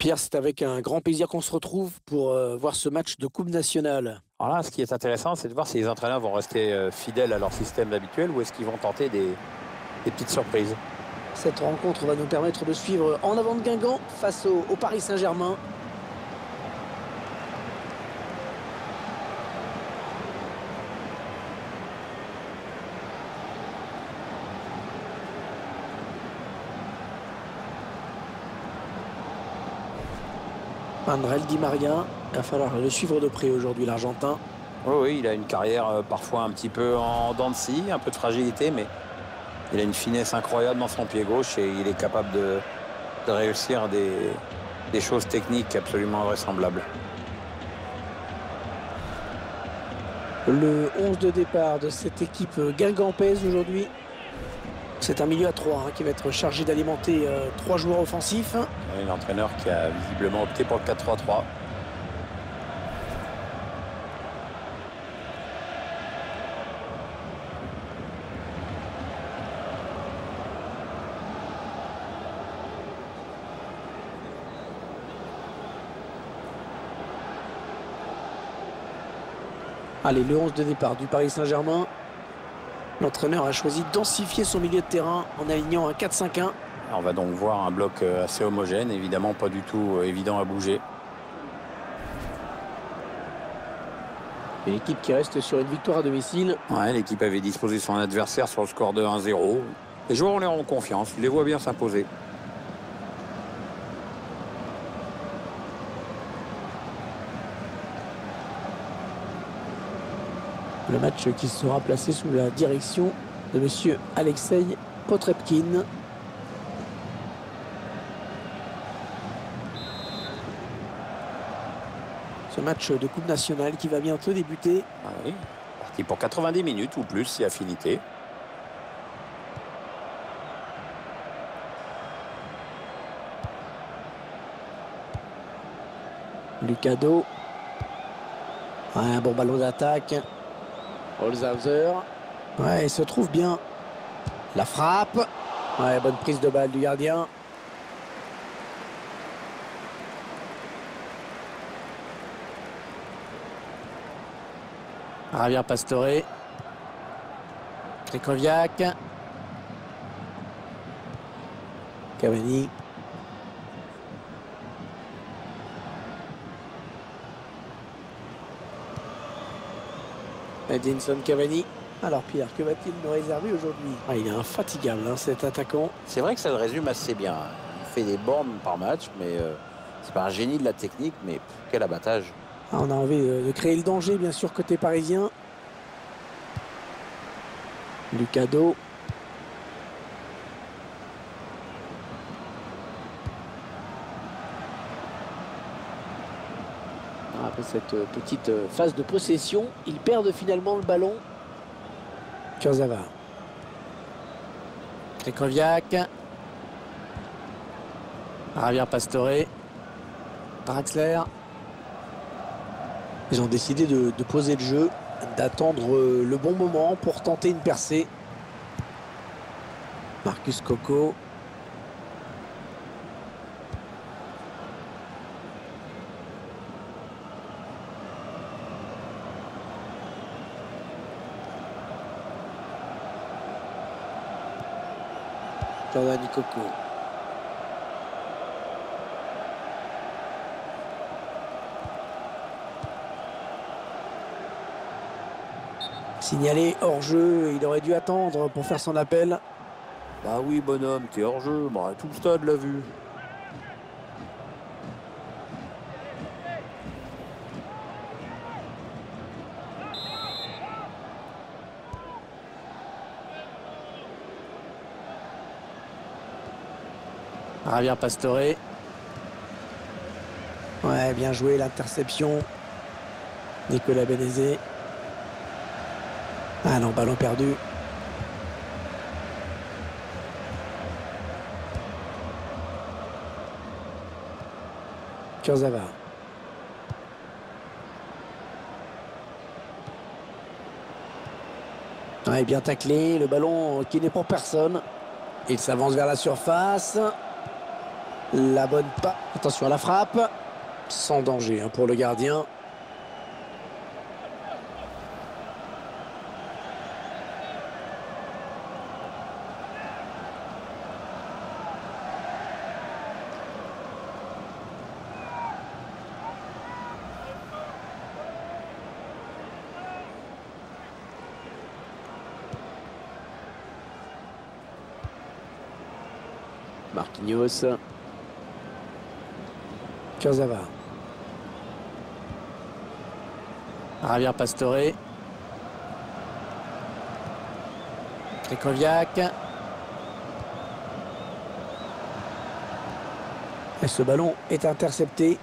Pierre, c'est avec un grand plaisir qu'on se retrouve pour voir ce match de Coupe nationale. Alors là, ce qui est intéressant, c'est de voir si les entraîneurs vont rester fidèles à leur système habituel ou est-ce qu'ils vont tenter des petites surprises. Cette rencontre va nous permettre de suivre en avant de Guingamp face au Paris Saint-Germain. André Di Maria, il va falloir le suivre de près aujourd'hui, l'Argentin. Oui, oui, il a une carrière parfois un petit peu en dents de scie, un peu de fragilité, mais il a une finesse incroyable dans son pied gauche et il est capable de réussir des choses techniques absolument invraisemblables. Le 11 de départ de cette équipe guingampaise aujourd'hui. C'est un milieu à 3 qui va être chargé d'alimenter 3 joueurs offensifs. Un entraîneur qui a visiblement opté pour le 4-3-3. Allez, le 11 de départ du Paris Saint-Germain. L'entraîneur a choisi de densifier son milieu de terrain en alignant un 4-5-1. On va donc voir un bloc assez homogène, évidemment pas du tout évident à bouger. Une équipe qui reste sur une victoire à domicile. Ouais, l'équipe avait disposé son adversaire sur le score de 1-0. Les joueurs leur ont confiance, ils les voient bien s'imposer. Le match qui sera placé sous la direction de monsieur Alexei Potrepkin. Ce match de Coupe nationale qui va bientôt débuter. Ah oui, parti pour 90 minutes ou plus si affinité. Lucado. Ouais, un bon ballon d'attaque. Holzhauser. Ouais, il se trouve bien. La frappe. Ouais, bonne prise de balle du gardien. Javier Pastore. Krychowiak. Cavani. Edinson Cavani. Alors Pierre, que va-t-il nous réserver aujourd'hui? Il est infatigable cet attaquant. C'est vrai que ça le résume assez bien. Il fait des bornes par match, mais c'est pas un génie de la technique, mais quel abattage. On a envie de créer le danger, bien sûr, côté parisien. Lucado. Après cette petite phase de possession, ils perdent finalement le ballon. Kurzawa. Krychowiak. Javier Pastore. Draxler. Ils ont décidé de poser le jeu, d'attendre le bon moment pour tenter une percée. Marcus Coco. Giovanni Coco. Signalé hors jeu, il aurait dû attendre pour faire son appel. Bah oui, bonhomme, t'es hors jeu, bah, tout le stade l'a vu. Javier Pastore. Ouais, bien joué l'interception. Nicolas Benezet. Ah non, ballon perdu. Kurzawa. Ouais, bien taclé, le ballon qui n'est pour personne. Il s'avance vers la surface. La bonne pas. Attention à la frappe. Sans danger hein, pour le gardien. Marquinhos. Kurzawa. Javier Pastore. Krychowiak. Et ce ballon est intercepté.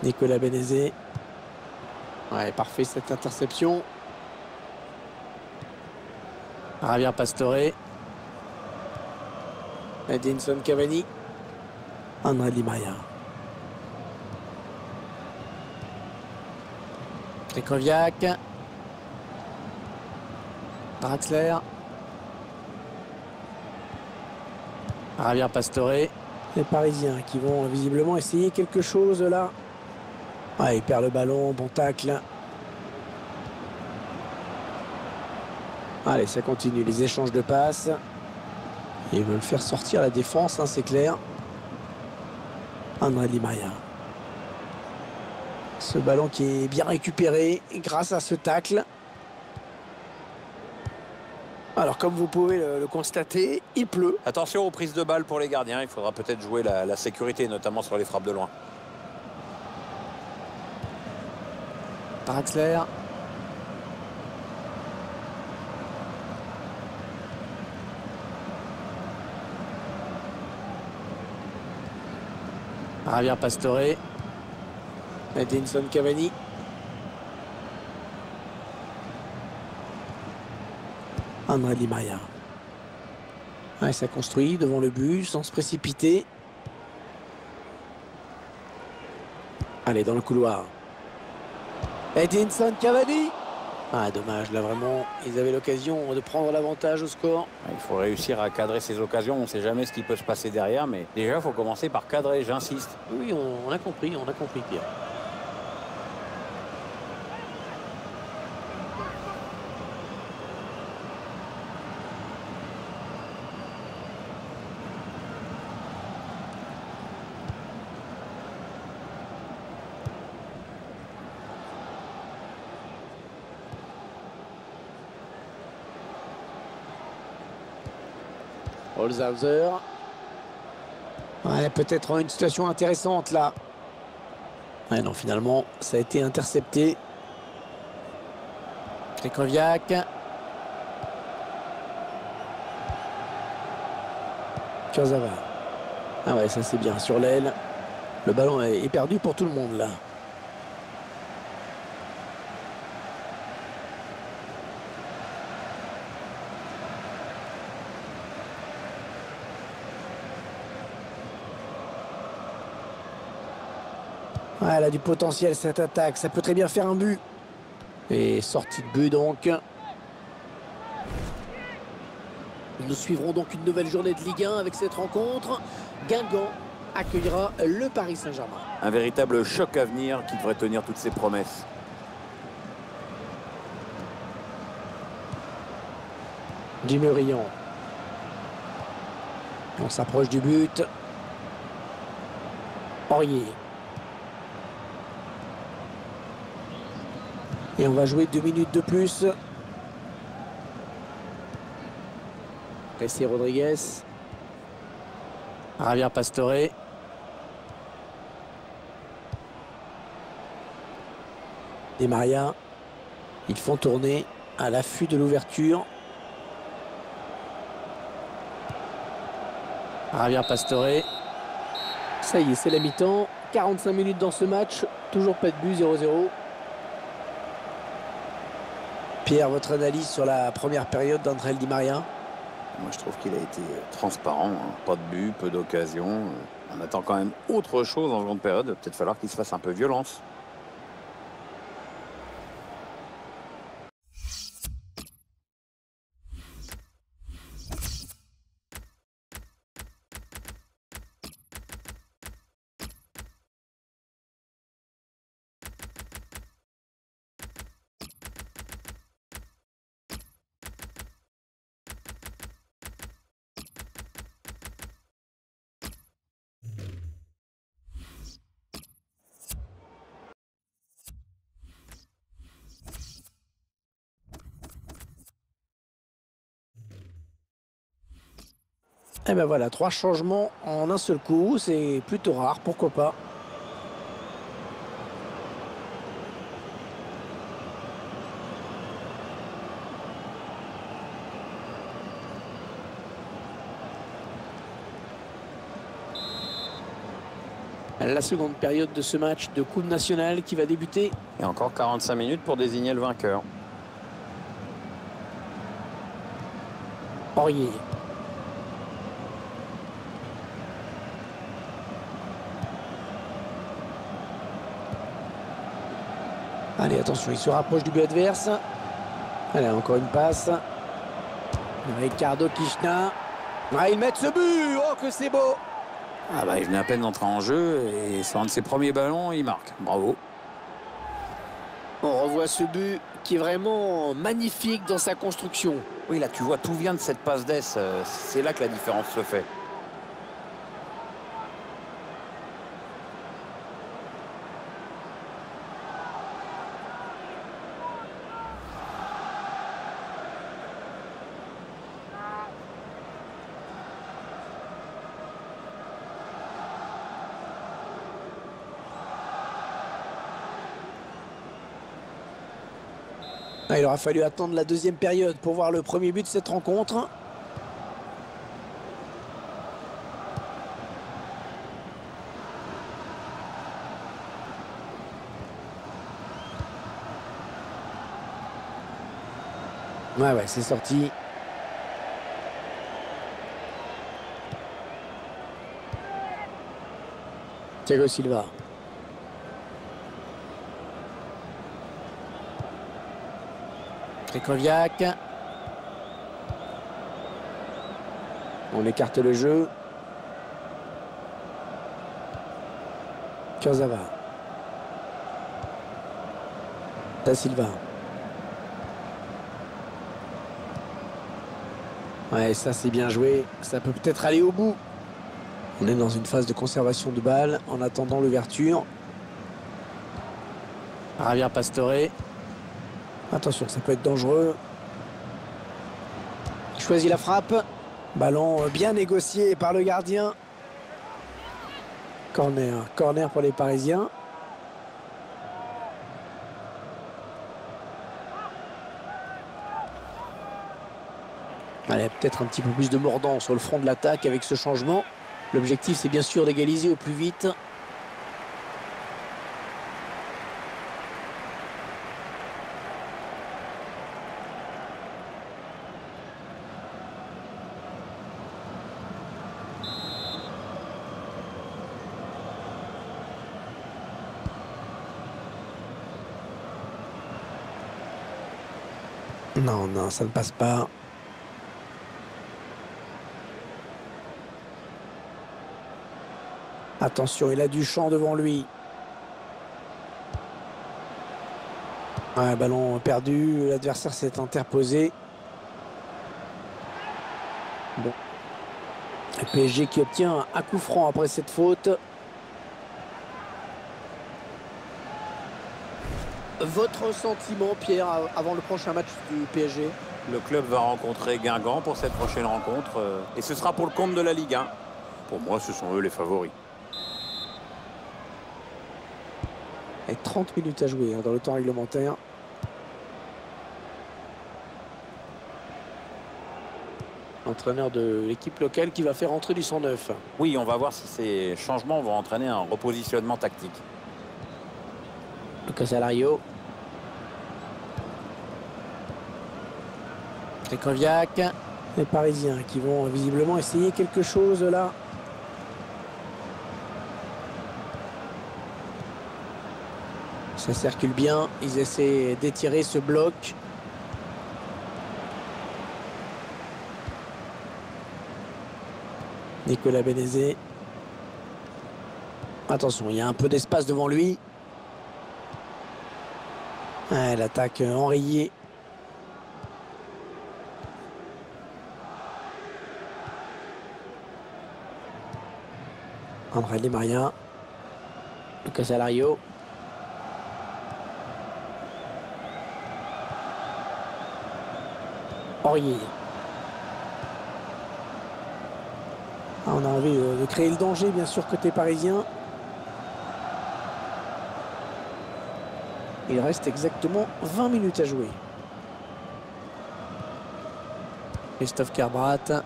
Nicolas Benezet. Ouais, parfait cette interception. Javier Pastore. Edinson Cavani. André Di Maria. Krychowiak. Draxler. Javier Pastore. Les Parisiens qui vont visiblement essayer quelque chose là. Ah, il perd le ballon, bon tacle. Allez, ça continue, les échanges de passes. Ils veulent faire sortir la défense, hein, c'est clair. André Di Maria. Ce ballon qui est bien récupéré grâce à ce tacle. Alors, comme vous pouvez le constater, il pleut. Attention aux prises de balles pour les gardiens. Il faudra peut-être jouer la sécurité, notamment sur les frappes de loin. Draxler. Javier Pastore. Edinson Cavani. André Di Maria. Ouais, ça construit devant le but sans se précipiter. Allez, dans le couloir. Edinson Cavani. Ah, dommage, là vraiment, ils avaient l'occasion de prendre l'avantage au score. Il faut réussir à cadrer ces occasions. On ne sait jamais ce qui peut se passer derrière, mais déjà, il faut commencer par cadrer, j'insiste. Oui, on a compris, Pierre. Holzhauser. Ouais, peut-être une situation intéressante là. Ouais, non, finalement, ça a été intercepté. Krychowiak. Kurzawa. Ah ouais, ça c'est bien sur l'aile. Le ballon est perdu pour tout le monde là. Ah, elle a du potentiel cette attaque, ça peut très bien faire un but. Et sortie de but donc. Nous suivrons donc une nouvelle journée de Ligue 1 avec cette rencontre. Guingamp accueillera le Paris Saint-Germain. Un véritable choc à venir qui devrait tenir toutes ses promesses. Jimmy Rion. On s'approche du but. Aurier. Et on va jouer 2 minutes de plus. Pressé Rodriguez. Javier Pastore. Di Maria. Ils font tourner à l'affût de l'ouverture. Javier Pastore. Ça y est, c'est la mi-temps. 45 minutes dans ce match. Toujours pas de but, 0-0. Pierre, votre analyse sur la première période d'André Di Maria? Moi, je trouve qu'il a été transparent, hein. Pas de but, peu d'occasions. On attend quand même autre chose en seconde période. Peut-être falloir qu'il se fasse un peu violence. Et ben voilà, 3 changements en un seul coup, c'est plutôt rare, pourquoi pas. La seconde période de ce match de Coupe nationale qui va débuter. Et encore 45 minutes pour désigner le vainqueur. Aurier. Allez, attention, il se rapproche du but adverse. Allez, encore une passe. Ricardo Kishna. Ah, ils mettent ce but. Oh, que c'est beau. Ah bah, il venait à peine d'entrer en jeu et sur un de ses premiers ballons, il marque. Bravo. On revoit ce but qui est vraiment magnifique dans sa construction. Oui, là, tu vois, tout vient de cette passe d'ess. C'est là que la différence se fait. Ah, il aura fallu attendre la deuxième période pour voir le premier but de cette rencontre. Ouais, c'est sorti. Thiago Silva. Krychowiak. On écarte le jeu. Kurzawa. Da Silva. Ouais, ça c'est bien joué. Ça peut peut-être aller au bout. On est dans une phase de conservation de balle en attendant l'ouverture. Javier Pastore. Attention, ça peut être dangereux. Il choisit la frappe. Ballon bien négocié par le gardien. Corner pour les Parisiens. Allez, peut-être un petit peu plus de mordant sur le front de l'attaque avec ce changement. L'objectif, c'est bien sûr d'égaliser au plus vite. Non, ça ne passe pas. Attention, il a du champ devant lui. Ouais, ballon perdu, l'adversaire s'est interposé. Bon. Le PSG qui obtient un coup franc après cette faute. Votre sentiment, Pierre, avant le prochain match du PSG? Le club va rencontrer Guingamp pour cette prochaine rencontre. Et ce sera pour le compte de la Ligue 1. Pour moi, ce sont eux les favoris. Et 30 minutes à jouer dans le temps réglementaire. Entraîneur de l'équipe locale qui va faire entrer du 109. Oui, on va voir si ces changements vont entraîner un repositionnement tactique. Lucas Alario. Krychowiak. Les Parisiens qui vont visiblement essayer quelque chose là. Ça circule bien. Ils essaient d'étirer ce bloc. Nicolas Bénézé. Attention, il y a un peu d'espace devant lui. Ouais, l'attaque enrayée. André Di Maria. Lucas Alario. Aurier. On a envie de créer le danger, bien sûr, côté parisien. Il reste exactement 20 minutes à jouer. Christophe Kerbrat.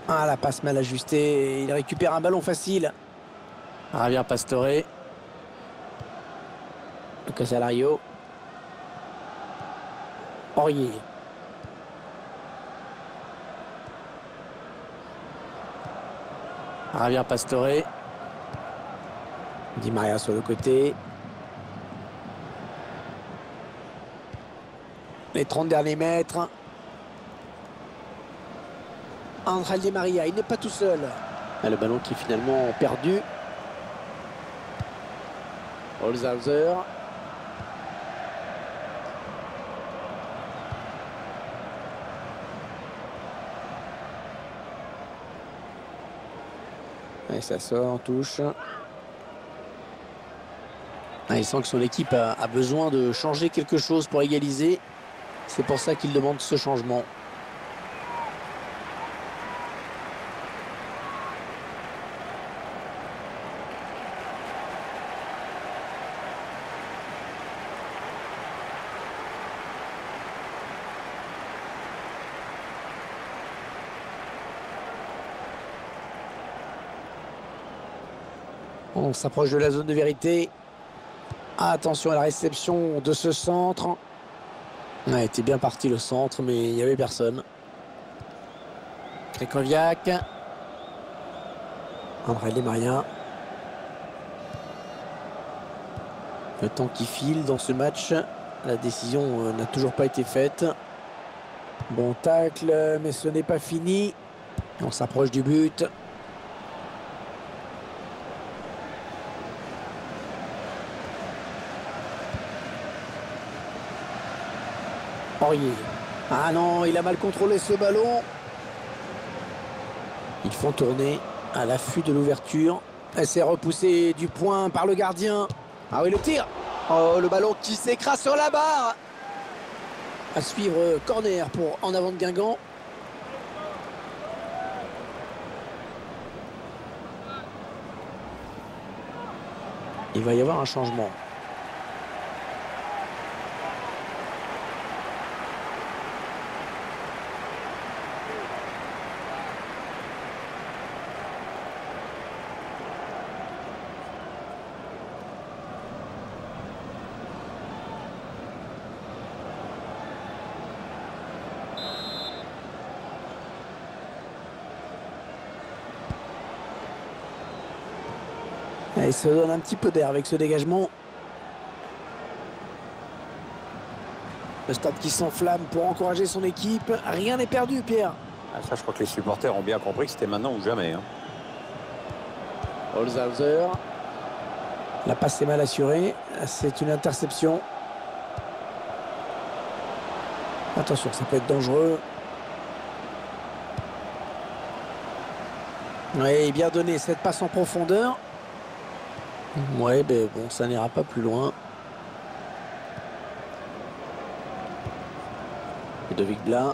Ah, la passe mal ajustée. Il récupère un ballon facile. Javier Pastore. Lucas Alario. Aurier. Javier Pastore. Di Maria sur le côté. Les 30 derniers mètres. André Di Maria, il n'est pas tout seul. Et le ballon qui est finalement perdu. Holzhauser. Et ça sort en touche. Ah, il sent que son équipe a besoin de changer quelque chose pour égaliser. C'est pour ça qu'il demande ce changement. On s'approche de la zone de vérité. Attention à la réception de ce centre. Il était bien parti le centre, mais il n'y avait personne. Krychowiak. André Di Maria. Le temps qui file dans ce match. La décision n'a toujours pas été faite. Bon tacle, mais ce n'est pas fini. On s'approche du but. Aurier. Ah non, il a mal contrôlé ce ballon. Ils font tourner à l'affût de l'ouverture. Elle s'est repoussée du point par le gardien. Ah oui, le tir. Oh, le ballon qui s'écrase sur la barre. À suivre, corner pour en avant de Guingamp. Il va y avoir un changement. Et il se donne un petit peu d'air avec ce dégagement. Le stade qui s'enflamme pour encourager son équipe. Rien n'est perdu, Pierre. Ah, ça, je crois que les supporters ont bien compris que c'était maintenant ou jamais. Holzhauser. La passe est mal assurée. C'est une interception. Attention, ça peut être dangereux. Oui, bien donné cette passe en profondeur. Ouais, ben bon, ça n'ira pas plus loin. Ludovic Blas.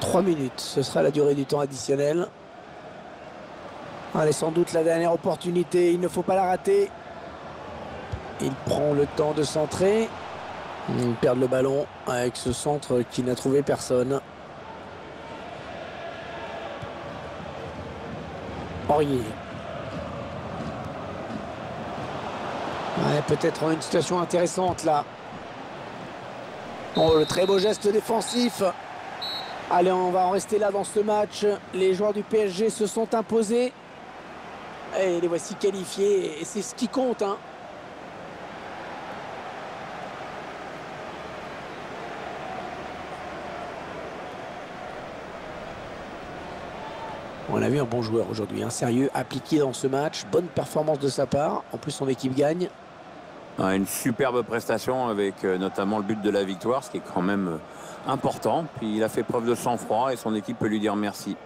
Trois minutes, ce sera la durée du temps additionnel. Allez, sans doute la dernière opportunité, il ne faut pas la rater. Il prend le temps de centrer. Il perd le ballon avec ce centre qui n'a trouvé personne. Aurier. Ouais, peut-être une situation intéressante là. Oh, le très beau geste défensif. Allez, on va en rester là dans ce match. Les joueurs du PSG se sont imposés. Et les voici qualifiés. Et c'est ce qui compte, hein. On a vu un bon joueur aujourd'hui, hein, sérieux, appliqué dans ce match. Bonne performance de sa part. En plus, son équipe gagne. Une superbe prestation avec notamment le but de la victoire, ce qui est quand même important. Puis il a fait preuve de sang-froid et son équipe peut lui dire merci.